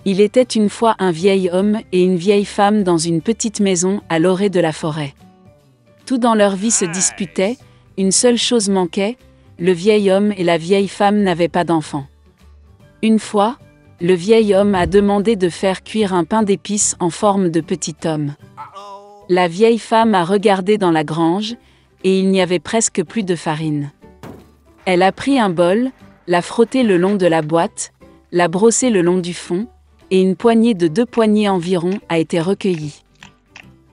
Il était une fois un vieil homme et une vieille femme dans une petite maison à l'orée de la forêt. Tout dans leur vie se disputait, une seule chose manquait, le vieil homme et la vieille femme n'avaient pas d'enfants. Une fois, le vieil homme a demandé de faire cuire un pain d'épices en forme de petit homme. La vieille femme a regardé dans la grange, et il n'y avait presque plus de farine. Elle a pris un bol, l'a frotté le long de la boîte, l'a brossé le long du fond, et une poignée de 2 poignées environ a été recueillie.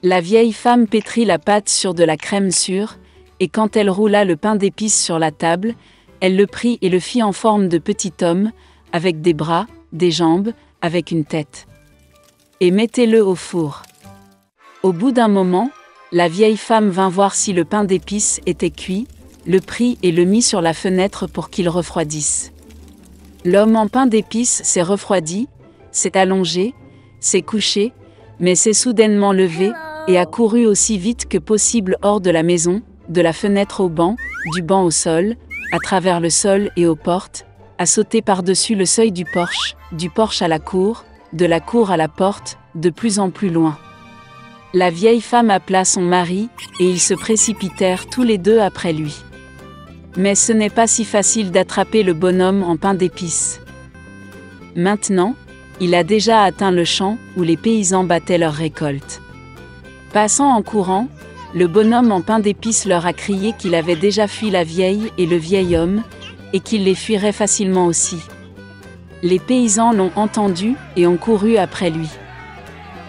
La vieille femme pétrit la pâte sur de la crème sûre, et quand elle roula le pain d'épices sur la table, elle le prit et le fit en forme de petit homme, avec des bras, des jambes, avec une tête. Et mettez-le au four. Au bout d'un moment, la vieille femme vint voir si le pain d'épices était cuit, le prit et le mit sur la fenêtre pour qu'il refroidisse. L'homme en pain d'épices s'est refroidi, s'est allongé, s'est couché, mais s'est soudainement levé, et a couru aussi vite que possible hors de la maison, de la fenêtre au banc, du banc au sol, à travers le sol et aux portes, a sauté par-dessus le seuil du porche à la cour, de la cour à la porte, de plus en plus loin. La vieille femme appela son mari, et ils se précipitèrent tous les deux après lui. Mais ce n'est pas si facile d'attraper le bonhomme en pain d'épices. Maintenant, il a déjà atteint le champ où les paysans battaient leur récolte. Passant en courant, le bonhomme en pain d'épices leur a crié qu'il avait déjà fui la vieille et le vieil homme, et qu'il les fuirait facilement aussi. Les paysans l'ont entendu et ont couru après lui.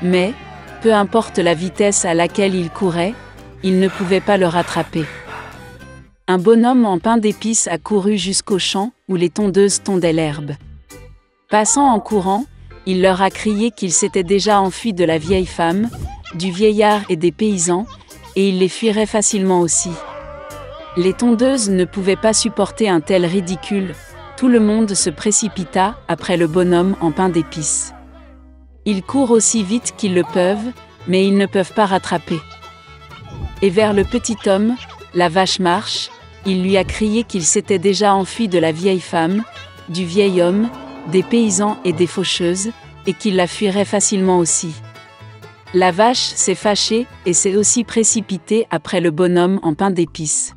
Mais, peu importe la vitesse à laquelle il courait, il ne pouvait pas le rattraper. Un bonhomme en pain d'épices a couru jusqu'au champ où les tondeuses tondaient l'herbe. Passant en courant, il leur a crié qu'il s'était déjà enfui de la vieille femme, du vieillard et des paysans, et il les fuirait facilement aussi. Les tondeuses ne pouvaient pas supporter un tel ridicule, tout le monde se précipita après le bonhomme en pain d'épices. Ils courent aussi vite qu'ils le peuvent, mais ils ne peuvent pas rattraper. Et vers le petit homme, la vache marche, il lui a crié qu'il s'était déjà enfui de la vieille femme, du vieil homme, des paysans et des faucheuses, et qu'il la fuirait facilement aussi. La vache s'est fâchée et s'est aussi précipitée après le bonhomme en pain d'épices.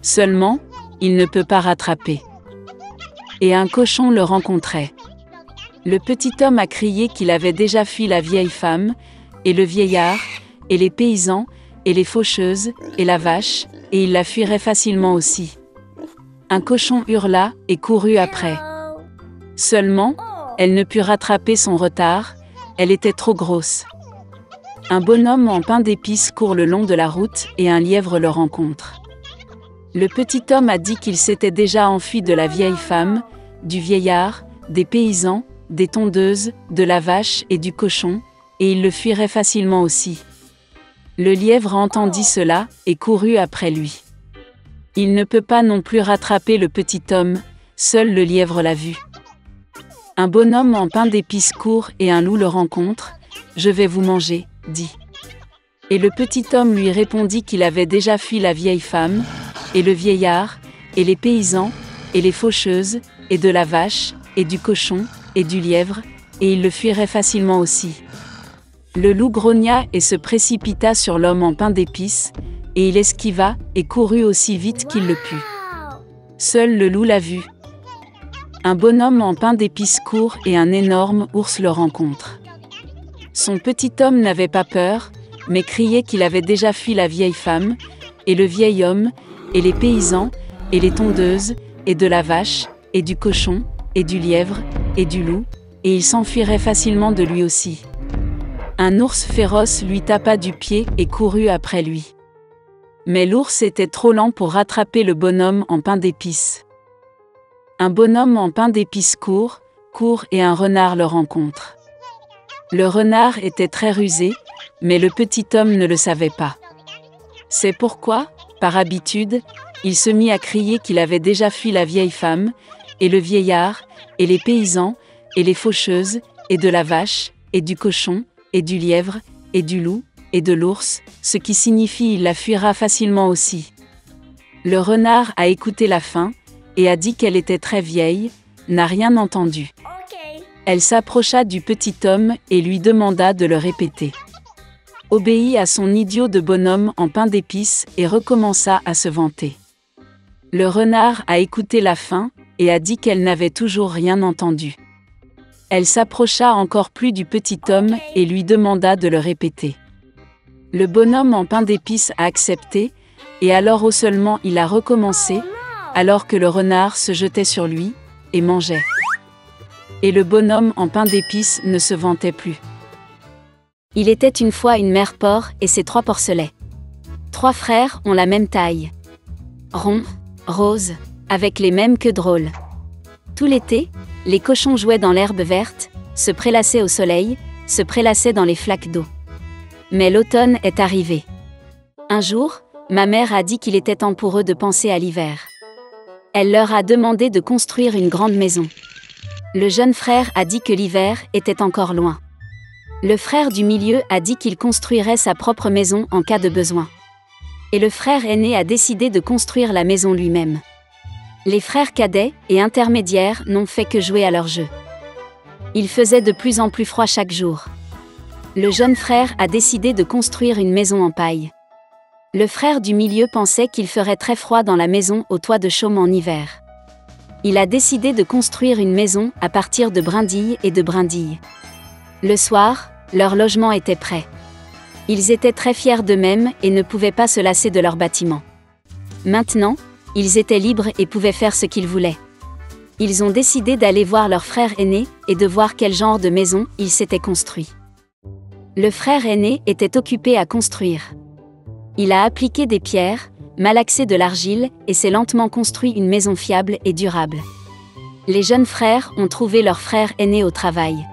Seulement, il ne peut pas rattraper. Et un cochon le rencontrait. Le petit homme a crié qu'il avait déjà fui la vieille femme, et le vieillard, et les paysans, et les faucheuses, et la vache, et il la fuirait facilement aussi. Un cochon hurla et courut après. Seulement, elle ne put rattraper son retard, elle était trop grosse. Un bonhomme en pain d'épices court le long de la route et un lièvre le rencontre. Le petit homme a dit qu'il s'était déjà enfui de la vieille femme, du vieillard, des paysans, des tondeuses, de la vache et du cochon, et il le fuirait facilement aussi. Le lièvre entendit cela et courut après lui. Il ne peut pas non plus rattraper le petit homme, seul le lièvre l'a vu. Un bonhomme en pain d'épices court et un loup le rencontre, « Je vais vous manger », dit. Et le petit homme lui répondit qu'il avait déjà fui la vieille femme, et le vieillard, et les paysans, et les faucheuses, et de la vache, et du cochon, et du lièvre, et il le fuirait facilement aussi. Le loup grogna et se précipita sur l'homme en pain d'épices, et il esquiva et courut aussi vite qu'il le put. Seul le loup l'a vu. Un bonhomme en pain d'épices court et un énorme ours le rencontre. Son petit homme n'avait pas peur, mais criait qu'il avait déjà fui la vieille femme, et le vieil homme, et les paysans, et les tondeuses, et de la vache, et du cochon, et du lièvre, et du loup, et il s'enfuirait facilement de lui aussi. Un ours féroce lui tapa du pied et courut après lui. Mais l'ours était trop lent pour rattraper le bonhomme en pain d'épices. Un bonhomme en pain d'épices court et un renard le rencontre. Le renard était très rusé, mais le petit homme ne le savait pas. C'est pourquoi, par habitude, il se mit à crier qu'il avait déjà fui la vieille femme, et le vieillard, et les paysans, et les faucheuses, et de la vache, et du cochon, et du lièvre, et du loup, et de l'ours, ce qui signifie il la fuira facilement aussi. Le renard a écouté la fin, et a dit qu'elle était très vieille, n'a rien entendu. Elle s'approcha du petit homme et lui demanda de le répéter. Obéit à son idiot de bonhomme en pain d'épices et recommença à se vanter. Le renard a écouté la fin et a dit qu'elle n'avait toujours rien entendu. Elle s'approcha encore plus du petit homme et lui demanda de le répéter. Le bonhomme en pain d'épices a accepté, et alors seulement il a recommencé, alors que le renard se jetait sur lui et mangeait. Et le bonhomme en pain d'épices ne se vantait plus. Il était une fois une mère porc et ses 3 porcelets. 3 frères ont la même taille. Ronds, roses, avec les mêmes queues drôles. Tout l'été, les cochons jouaient dans l'herbe verte, se prélassaient au soleil, se prélassaient dans les flaques d'eau. Mais l'automne est arrivé. Un jour, ma mère a dit qu'il était temps pour eux de penser à l'hiver. Elle leur a demandé de construire une grande maison. Le jeune frère a dit que l'hiver était encore loin. Le frère du milieu a dit qu'il construirait sa propre maison en cas de besoin. Et le frère aîné a décidé de construire la maison lui-même. Les frères cadets et intermédiaires n'ont fait que jouer à leur jeu. Il faisait de plus en plus froid chaque jour. Le jeune frère a décidé de construire une maison en paille. Le frère du milieu pensait qu'il ferait très froid dans la maison au toit de chaume en hiver. Il a décidé de construire une maison à partir de brindilles et de brindilles. Le soir, leur logement était prêt. Ils étaient très fiers d'eux-mêmes et ne pouvaient pas se lasser de leur bâtiment. Maintenant, ils étaient libres et pouvaient faire ce qu'ils voulaient. Ils ont décidé d'aller voir leur frère aîné et de voir quel genre de maison il s'était construit. Le frère aîné était occupé à construire. Il a appliqué des pierres, malaxé de l'argile et s'est lentement construit une maison fiable et durable. Les jeunes frères ont trouvé leur frère aîné au travail.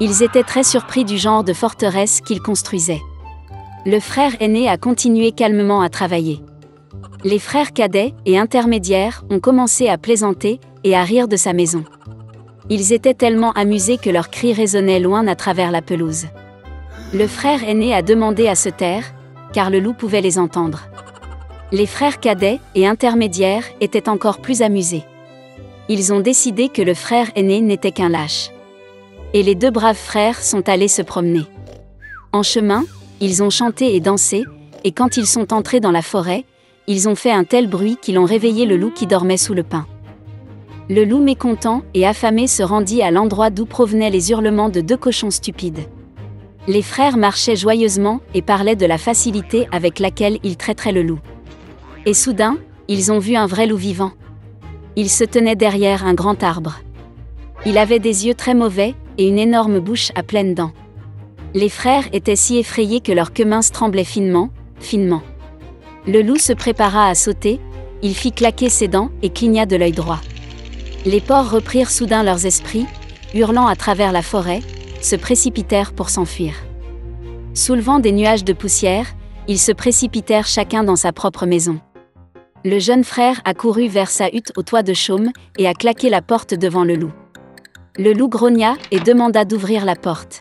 Ils étaient très surpris du genre de forteresse qu'il construisait. Le frère aîné a continué calmement à travailler. Les frères cadets et intermédiaires ont commencé à plaisanter et à rire de sa maison. Ils étaient tellement amusés que leurs cris résonnaient loin à travers la pelouse. Le frère aîné a demandé à se taire, car le loup pouvait les entendre. Les frères cadets et intermédiaires étaient encore plus amusés. Ils ont décidé que le frère aîné n'était qu'un lâche. Et les 2 braves frères sont allés se promener. En chemin, ils ont chanté et dansé, et quand ils sont entrés dans la forêt, ils ont fait un tel bruit qu'ils ont réveillé le loup qui dormait sous le pin. Le loup mécontent et affamé se rendit à l'endroit d'où provenaient les hurlements de 2 cochons stupides. Les frères marchaient joyeusement et parlaient de la facilité avec laquelle ils traiteraient le loup. Et soudain, ils ont vu un vrai loup vivant. Il se tenait derrière un grand arbre. Il avait des yeux très mauvais et une énorme bouche à pleines dents. Les frères étaient si effrayés que leurs queues minces tremblaient finement, finement. Le loup se prépara à sauter, il fit claquer ses dents et cligna de l'œil droit. Les porcs reprirent soudain leurs esprits, hurlant à travers la forêt, se précipitèrent pour s'enfuir. Soulevant des nuages de poussière, ils se précipitèrent chacun dans sa propre maison. Le jeune frère a couru vers sa hutte au toit de chaume et a claqué la porte devant le loup. Le loup grogna et demanda d'ouvrir la porte.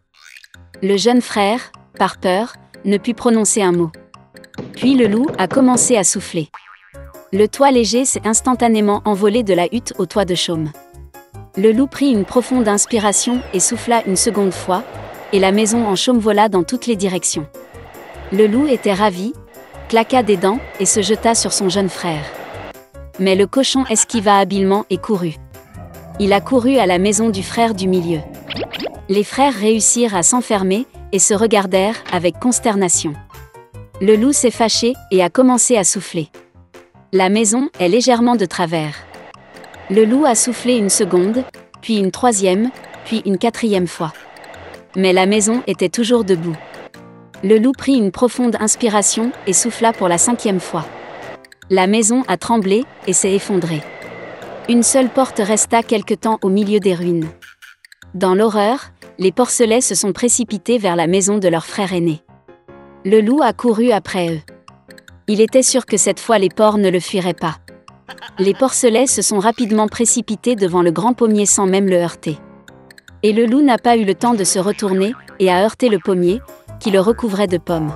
Le jeune frère, par peur, ne put prononcer un mot. Puis le loup a commencé à souffler. Le toit léger s'est instantanément envolé de la hutte au toit de chaume. Le loup prit une profonde inspiration et souffla une seconde fois, et la maison en chaume vola dans toutes les directions. Le loup était ravi, claqua des dents et se jeta sur son jeune frère. Mais le cochon esquiva habilement et courut. Il a couru à la maison du frère du milieu. Les frères réussirent à s'enfermer et se regardèrent avec consternation. Le loup s'est fâché et a commencé à souffler. La maison est légèrement de travers. Le loup a soufflé une seconde, puis une troisième, puis une quatrième fois. Mais la maison était toujours debout. Le loup prit une profonde inspiration et souffla pour la 5e fois. La maison a tremblé et s'est effondrée. Une seule porte resta quelque temps au milieu des ruines. Dans l'horreur, les porcelets se sont précipités vers la maison de leur frère aîné. Le loup a couru après eux. Il était sûr que cette fois les porcs ne le fuiraient pas. Les porcelets se sont rapidement précipités devant le grand pommier sans même le heurter. Et le loup n'a pas eu le temps de se retourner et a heurté le pommier, qui le recouvrait de pommes.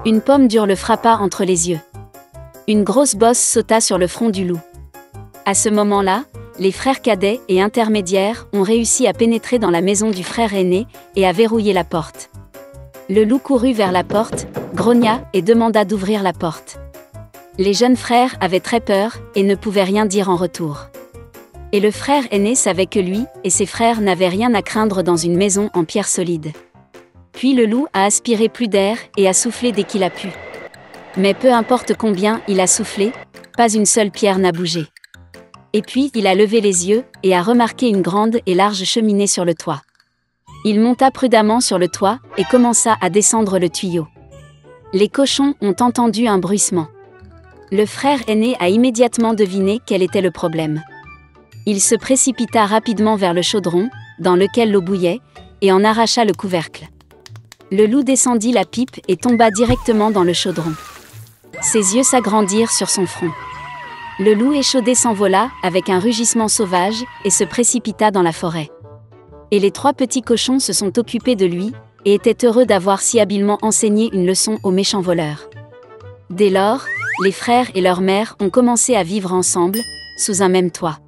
Une pomme dure le frappa entre les yeux. Une grosse bosse sauta sur le front du loup. À ce moment-là, les frères cadets et intermédiaires ont réussi à pénétrer dans la maison du frère aîné et à verrouiller la porte. Le loup courut vers la porte, grogna et demanda d'ouvrir la porte. Les jeunes frères avaient très peur et ne pouvaient rien dire en retour. Et le frère aîné savait que lui et ses frères n'avaient rien à craindre dans une maison en pierre solide. Puis le loup a aspiré plus d'air et a soufflé dès qu'il a pu. Mais peu importe combien il a soufflé, pas une seule pierre n'a bougé. Et puis il a levé les yeux et a remarqué une grande et large cheminée sur le toit. Il monta prudemment sur le toit et commença à descendre le tuyau. Les cochons ont entendu un bruissement. Le frère aîné a immédiatement deviné quel était le problème. Il se précipita rapidement vers le chaudron, dans lequel l'eau bouillait, et en arracha le couvercle. Le loup descendit la pipe et tomba directement dans le chaudron. Ses yeux s'agrandirent sur son front. Le loup échaudé s'envola avec un rugissement sauvage et se précipita dans la forêt. Et les 3 petits cochons se sont occupés de lui et étaient heureux d'avoir si habilement enseigné une leçon aux méchants voleurs. Dès lors, les frères et leur mère ont commencé à vivre ensemble, sous un même toit.